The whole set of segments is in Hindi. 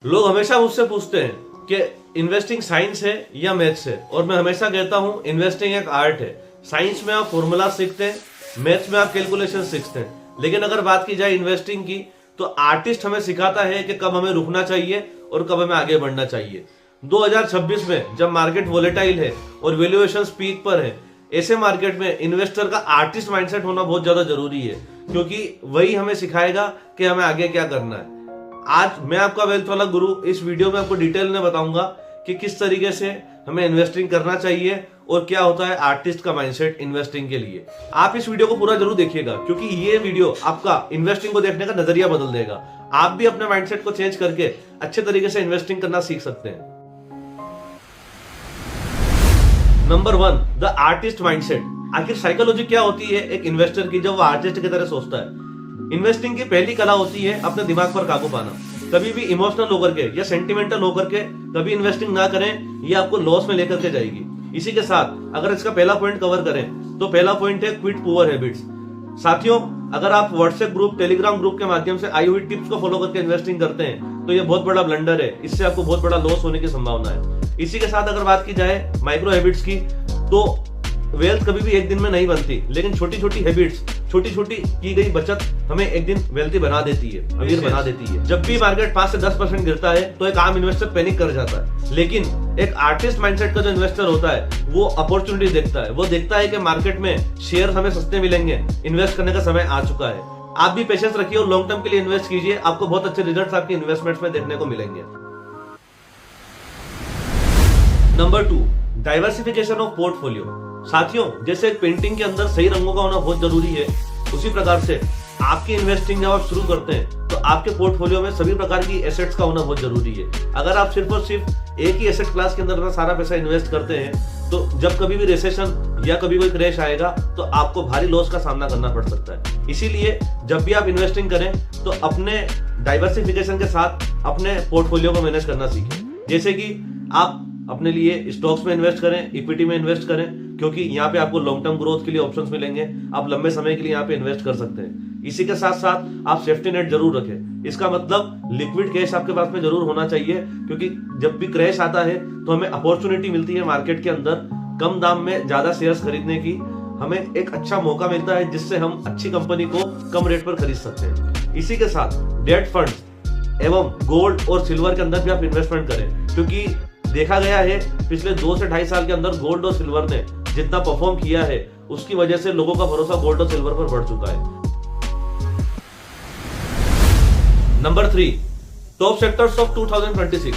लोग हमेशा मुझसे पूछते हैं कि इन्वेस्टिंग साइंस है या मैथ्स है, और मैं हमेशा कहता हूं इन्वेस्टिंग एक आर्ट है। साइंस में आप फॉर्मूला सीखते हैं, मैथ्स में आप कैलकुलेशन सीखते हैं, लेकिन अगर बात की जाए इन्वेस्टिंग की तो आर्टिस्ट हमें सिखाता है कि कब हमें रुकना चाहिए और कब हमें आगे बढ़ना चाहिए। 2026 में जब मार्केट वोलेटाइल है और वैल्यूएशन पीक पर है, ऐसे मार्केट में इन्वेस्टर का आर्टिस्ट माइंडसेट होना बहुत ज्यादा जरूरी है, क्योंकि वही हमें सिखाएगा कि हमें आगे क्या करना है। आज मैं आपका वेल्थ वाला गुरु इस वीडियो में आपको डिटेल में बताऊंगा कि किस तरीके से हमें इन्वेस्टिंग करना चाहिए और क्या होता है आर्टिस्ट का माइंडसेट इन्वेस्टिंग के लिए। आप इस वीडियो को पूरा जरूर देखिएगा, क्योंकि ये वीडियो आपका इन्वेस्टिंग को देखने का नजरिया बदल देगा। आप भी अपने माइंडसेट को चेंज करके अच्छे तरीके से इन्वेस्टिंग करना सीख सकते हैं। Number 1, the artist mindset. आखिर साइकोलॉजी क्या होती है एक इन्वेस्टर की जब वो आर्टिस्ट की तरह सोचता है। इन्वेस्टिंग की पहली कला होती है अपने दिमाग पर काबू पाना। कभी भी इमोशनल होकर के या सेंटिमेंटल होकर के कभी इन्वेस्टिंग ना करें, ये आपको लॉस में लेकर के जाएगी। इसी के साथ अगर इसका पहला पॉइंट कवर करें तो पहला पॉइंट है क्विट पुअर हैबिट्स। साथियों, अगर आप व्हाट्सएप ग्रुप, टेलीग्राम ग्रुप के माध्यम से आई हुई टिप्स को फॉलो करके इन्वेस्टिंग करते हैं तो ये बहुत बड़ा ब्लंडर है, इससे आपको बहुत बड़ा लॉस होने की संभावना है। इसी के साथ अगर बात की जाए माइक्रो हैबिट्स की, तो वेल्थ कभी भी एक दिन में नहीं बनती, लेकिन छोटी छोटी हैबिट्स, छोटी छोटी की गई बचत हमें एक दिन वेल्थी बना देती है, अमीर बना देती है। जब भी मार्केट 5 से 10% गिरता है तो एक आम इन्वेस्टर पैनिक कर जाता है, लेकिन एक आर्टिस्ट माइंडसेट का जो इन्वेस्टर होता है वो अपॉर्चुनिटी देखता है। वो देखता है कि मार्केट में शेयर हमें सस्ते मिलेंगे, इन्वेस्ट करने का समय आ चुका है। आप भी पेशेंस रखिए और लॉन्ग टर्म के लिए इन्वेस्ट कीजिए, आपको बहुत अच्छे रिजल्ट आपकी इन्वेस्टमेंट्स में देखने को मिलेंगे। Number 2, diversification of portfolio. साथियों, जैसे एक पेंटिंग के अंदर सही रंगों का होना बहुत जरूरी है, उसी प्रकार से आपकी इन्वेस्टिंग जब आप शुरू करते हैं तो आपके पोर्टफोलियो में सभी प्रकार की एसेट्स का होना बहुत जरूरी है। अगर आप सिर्फ और सिर्फ एक ही एसेट क्लास के अंदर अपना सारा पैसा इन्वेस्ट करते हैं तो जब कभी भी रिसेशन या कभी कोई क्रैश आएगा तो आपको भारी लॉस का सामना करना पड़ सकता है। इसीलिए जब भी आप इन्वेस्टिंग करें तो अपने डाइवर्सिफिकेशन के साथ अपने पोर्टफोलियो को मैनेज करना सीखें। जैसे कि आप अपने लिए स्टॉक्स में इन्वेस्ट करें, इक्विटी में इन्वेस्ट करें, क्योंकि यहाँ पे आपको लॉन्ग टर्म ग्रोथ के लिए ऑप्शंस मिलेंगे। आप लंबे समय के लिए यहाँ पे इन्वेस्ट कर सकते हैं। इसी के साथ साथ आप सेफ्टी नेट जरूर रखें। इसका मतलब लिक्विड कैश आपके पास में जरूर होना चाहिए, क्योंकि जब भी क्रैश आता है तो हमें अपॉर्चुनिटी मिलती है मार्केट के अंदर कम दाम में ज्यादा शेयर्स खरीदने की। हमें एक अच्छा मौका मिलता है जिससे हम अच्छी कंपनी को कम रेट पर खरीद सकते हैं। इसी के साथ डेट फंड एवं गोल्ड और सिल्वर के अंदर भी आप इन्वेस्टमेंट करें, क्योंकि देखा गया है पिछले 2 से 2.5 साल के अंदर गोल्ड और सिल्वर ने जितना परफॉर्म किया है उसकी वजह से लोगों का भरोसा गोल्ड और सिल्वर पर बढ़ चुका है। Number 3, top sectors of 2026।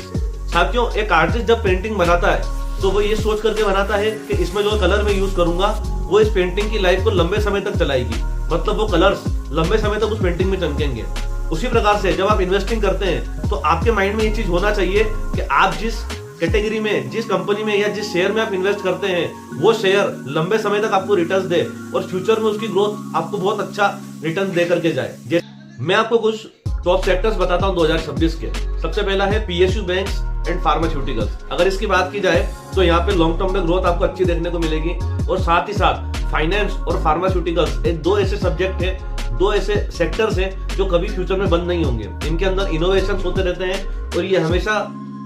साथियों, एक आर्टिस्ट जब पेंटिंग बनाता है तो वो ये सोच करके बनाता है कि इसमें जो कलर मैं यूज करूंगा वो इस पेंटिंग की लाइफ को लंबे समय तक चलाएगी, मतलब वो कलर्स लंबे समय तक उस पेंटिंग में चमकेंगे। उसी प्रकार से जब आप इन्वेस्टिंग करते हैं तो आपके माइंड में ये चीज होना चाहिए कि आप जिस कैटेगरी में, जिस कंपनी में या जिस शेयर में आप इन्वेस्ट करते हैं वो शेयर लंबे समय तक आपको रिटर्न्स दे और फ्यूचर में उसकी ग्रोथ आपको बहुत अच्छा रिटर्न दे करके जाए। मैं आपको कुछ टॉप सेक्टर्स बताता हूं 2026 के। सबसे पहला है पीएसयू बैंक्स एंड फार्मास्यूटिकल्स। अगर इसकी बात की जाए तो यहाँ पे लॉन्ग टर्म में ग्रोथ आपको अच्छी देखने को मिलेगी, और साथ ही साथ फाइनेंस और फार्मास्यूटिकल्स एक 2 ऐसे सब्जेक्ट है, 2 ऐसे सेक्टर्स हैं जो कभी फ्यूचर में बंद नहीं होंगे। इनके अंदर इनोवेशन होते रहते हैं और ये हमेशा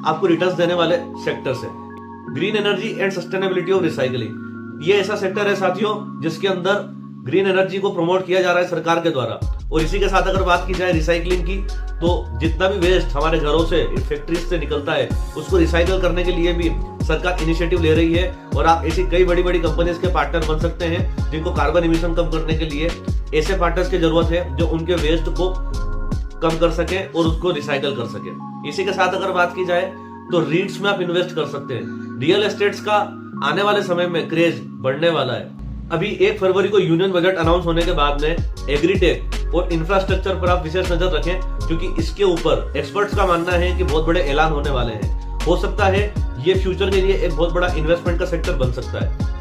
आपको रिटर्न्स देने वाले सेक्टर्स हैं। Green energy and sustainability of recycling, ये ऐसा सेक्टर है साथियों जिसके अंदर ग्रीन एनर्जी को प्रमोट किया जा रहा है सरकार के द्वारा। और इसी के साथ अगर बात की जाए रिसाइकलिंग की, तो जितना भी वेस्ट हमारे घरों से, फैक्ट्रीज से निकलता है उसको रिसाइकल करने के लिए भी सरकार इनिशिएटिव ले रही है, और आप ऐसी कई बड़ी बड़ी कंपनीज के पार्टनर बन सकते हैं जिनको कार्बन इमिशन कम करने के लिए ऐसे पार्टनर्स की जरूरत है जो उनके वेस्ट को कम कर सके और उसको रिसाइकल कर सके। इसी के साथ अगर बात की जाए तो रीट्स में आप इन्वेस्ट कर सकते हैं। रियल एस्टेट्स का आने वाले समय में क्रेज बढ़ने वाला है। अभी 1 फरवरी को यूनियन बजट अनाउंस होने के बाद में एग्रीटेक और इंफ्रास्ट्रक्चर पर आप विशेष नजर रखें, क्योंकि इसके ऊपर एक्सपर्ट्स का मानना है कि बहुत बड़े ऐलान होने वाले हैं। हो सकता है ये फ्यूचर के लिए एक बहुत बड़ा इन्वेस्टमेंट का सेक्टर बन सकता है।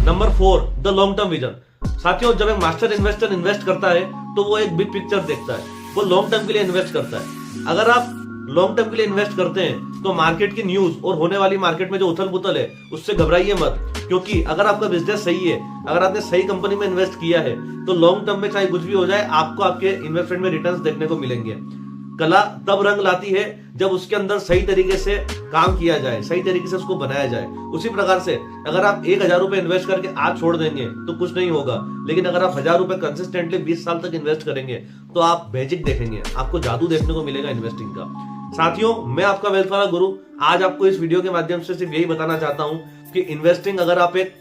Number 4, the long term vision. साथियों, जब एक मास्टर इन्वेस्टर इन्वेस्ट करता है तो वो एक बिग पिक्चर देखता है, वो लॉन्ग टर्म के लिए इन्वेस्ट करता है। अगर आप लॉन्ग टर्म के लिए इन्वेस्ट करते हैं तो मार्केट की न्यूज और होने वाली मार्केट में जो उथल पुथल है उससे घबराइए मत, क्योंकि अगर आपका बिजनेस सही है, अगर आपने सही कंपनी में इन्वेस्ट किया है तो लॉन्ग टर्म में चाहे कुछ भी हो जाए आपको आपके इन्वेस्टमेंट में रिटर्न्स देखने को मिलेंगे। कला तब रंग लाती है जब उसके अंदर सही तरीके से काम किया जाए, सही तरीके से उसको बनाया जाए। उसी प्रकार से अगर आप 1000 रुपए इन्वेस्ट करके आज छोड़ देंगे तो कुछ नहीं होगा, लेकिन अगर आप 1000 रुपए कंसिस्टेंटली 20 साल तक इन्वेस्ट करेंगे तो आप मैजिक देखेंगे, आपको जादू देखने को मिलेगा इन्वेस्टिंग का। साथियों, मैं आपका वेल्थ वाला गुरु आज आपको इस वीडियो के माध्यम से सिर्फ यही बताना चाहता हूं कि इन्वेस्टिंग अगर आप एक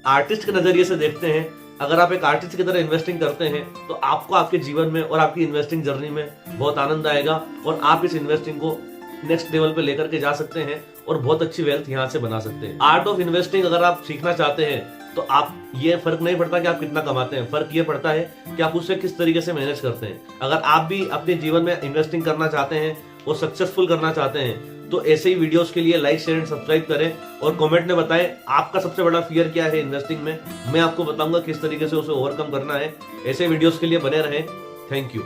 आर्टिस्ट के नजरिए से देखते हैं, अगर आप एक आर्टिस्ट की तरह इन्वेस्टिंग करते हैं तो आपको आपके जीवन में और आपकी इन्वेस्टिंग जर्नी में बहुत आनंद आएगा और आप इस इन्वेस्टिंग को नेक्स्ट लेवल पे लेकर के जा सकते हैं और बहुत अच्छी वेल्थ यहाँ से बना सकते हैं। आर्ट ऑफ इन्वेस्टिंग अगर आप सीखना चाहते हैं तो आप, ये फर्क नहीं पड़ता कि आप कितना कमाते हैं, फर्क ये पड़ता है कि आप उससे किस तरीके से मैनेज करते हैं। अगर आप भी अपने जीवन में इन्वेस्टिंग करना चाहते हैं और सक्सेसफुल करना चाहते हैं तो ऐसे ही वीडियोस के लिए लाइक शेयर एंड सब्सक्राइब करें और कमेंट में बताएं आपका सबसे बड़ा फियर क्या है इन्वेस्टिंग में। मैं आपको बताऊंगा किस तरीके से उसे ओवरकम करना है। ऐसे वीडियोस के लिए बने रहें। Thank you.